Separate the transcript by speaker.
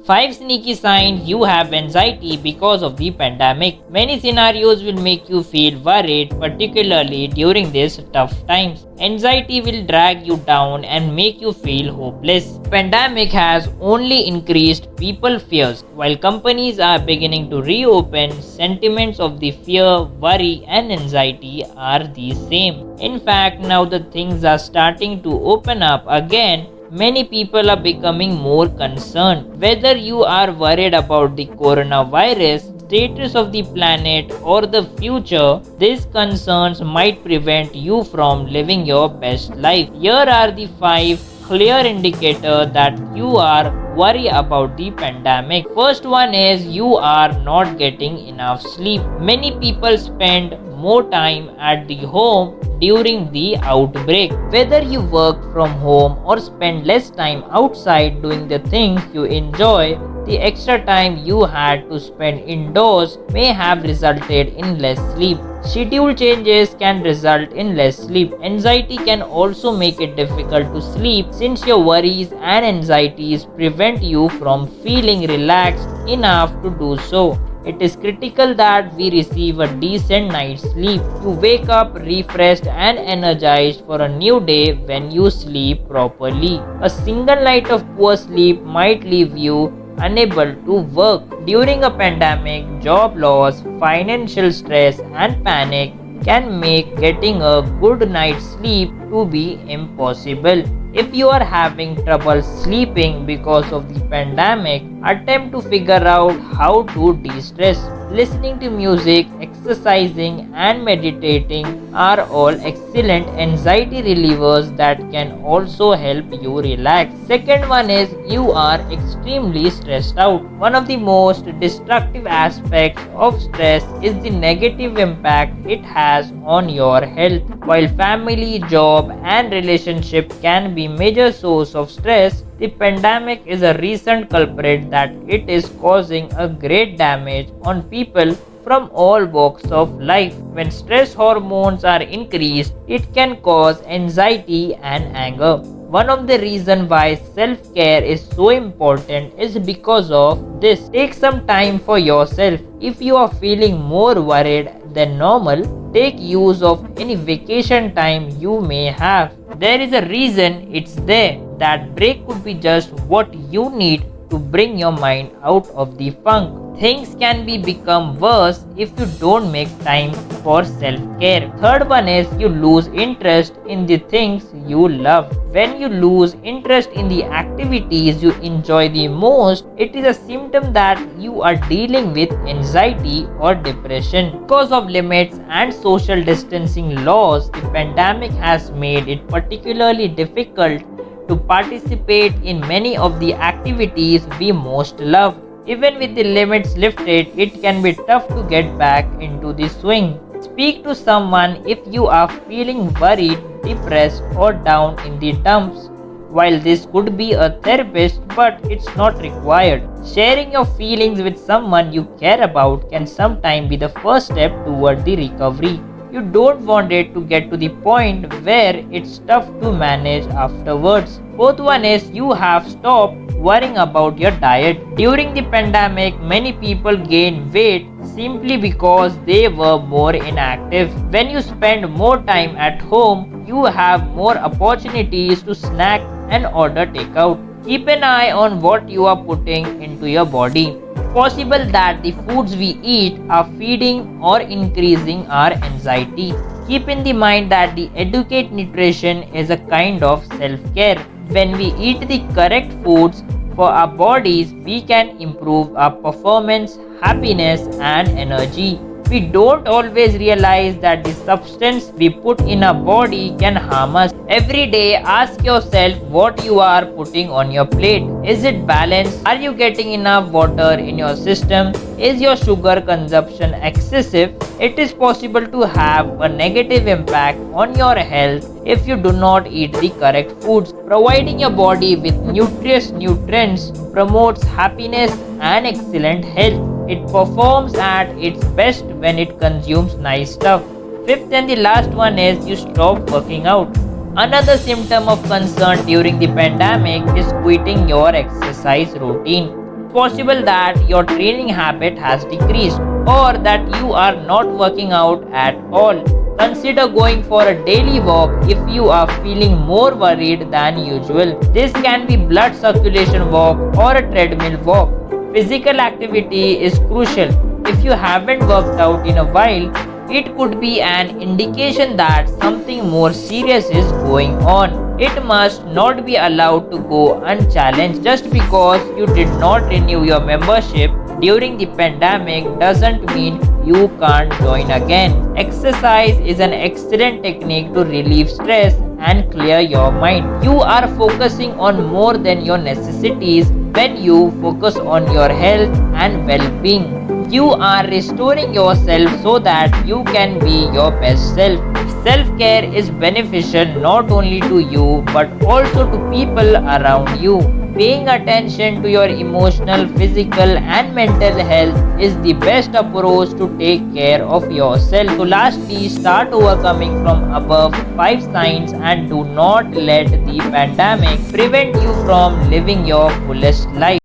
Speaker 1: 5 sneaky signs you have anxiety because of the pandemic. Many scenarios will make you feel worried, particularly during these tough times. Anxiety will drag you down and make you feel hopeless. Pandemic has only increased people's fears. While companies are beginning to reopen, sentiments of the fear, worry and anxiety are the same. In fact, now that things are starting to open up again, many people are becoming more concerned. Whether you are worried about the coronavirus, status of the planet, or the future, these concerns might prevent you from living your best life. Here are the 5 clear indicators that you are worried about the pandemic. First one is you are not getting enough sleep. Many people spend more time at the home during the outbreak. Whether you work from home or spend less time outside doing the things you enjoy, the extra time you had to spend indoors may have resulted in less sleep. Schedule changes can result in less sleep. Anxiety can also make it difficult to sleep since your worries and anxieties prevent you from feeling relaxed enough to do so. It is critical that we receive a decent night's sleep. You wake up refreshed and energized for a new day when you sleep properly. A single night of poor sleep might leave you unable to work. During a pandemic, job loss, financial stress, and panic can make getting a good night's sleep to be impossible. If you are having trouble sleeping because of the pandemic, attempt to figure out how to de-stress. Listening to music, exercising, and meditating are all excellent anxiety relievers that can also help you relax. Second one is you are extremely stressed out. One of the most destructive aspects of stress is the negative impact it has on your health. While family, job, and relationship can be major source of stress, the pandemic is a recent culprit that it is causing a great damage on people from all walks of life. When stress hormones are increased, it can cause anxiety and anger. One of the reasons why self-care is so important is because of this. Take some time for yourself. If you are feeling more worried than normal, take use of any vacation time you may have. There is a reason it's there. That break could be just what you need to bring your mind out of the funk. Things can become worse if you don't make time for self-care. Third one is you lose interest in the things you love. When you lose interest in the activities you enjoy the most, it is a symptom that you are dealing with anxiety or depression. Because of limits and social distancing laws, the pandemic has made it particularly difficult to participate in many of the activities we most love. Even with the limits lifted, it can be tough to get back into the swing. Speak to someone if you are feeling worried, depressed, or down in the dumps. While this could be a therapist, but it's not required. Sharing your feelings with someone you care about can sometimes be the first step toward the recovery. You don't want it to get to the point where it's tough to manage afterwards. Fourth one is you have stopped worrying about your diet. During the pandemic, many people gained weight simply because they were more inactive. When you spend more time at home, you have more opportunities to snack and order takeout. Keep an eye on what you are putting into your body. It's possible that the foods we eat are feeding or increasing our anxiety. Keep in the mind that the educate nutrition is a kind of self-care. When we eat the correct foods for our bodies, we can improve our performance, happiness, and energy. We don't always realize that the substance we put in our body can harm us. Every day, ask yourself what you are putting on your plate. Is it balanced? Are you getting enough water in your system? Is your sugar consumption excessive? It is possible to have a negative impact on your health if you do not eat the correct foods. Providing your body with nutritious nutrients promotes happiness and excellent health. It performs at its best when it consumes nice stuff. Fifth and the last one is you stop working out. Another symptom of concern during the pandemic is quitting your exercise routine. possible that your training habit has decreased or that you are not working out at all. Consider going for a daily walk if you are feeling more worried than usual. This can be blood circulation walk or a treadmill walk. Physical activity is crucial. If you haven't worked out in a while, it could be an indication that something more serious is going on. It must not be allowed to go unchallenged. Just because you did not renew your membership during the pandemic doesn't mean you can't join again. Exercise is an excellent technique to relieve stress and clear your mind. You are focusing on more than your necessities when you focus on your health and well-being. You are restoring yourself so that you can be your best self. Self-care is beneficial not only to you but also to people around you. Paying attention to your emotional, physical and mental health is the best approach to take care of yourself. So lastly, start overcoming from above 5 signs and do not let the pandemic prevent you from living your fullest life.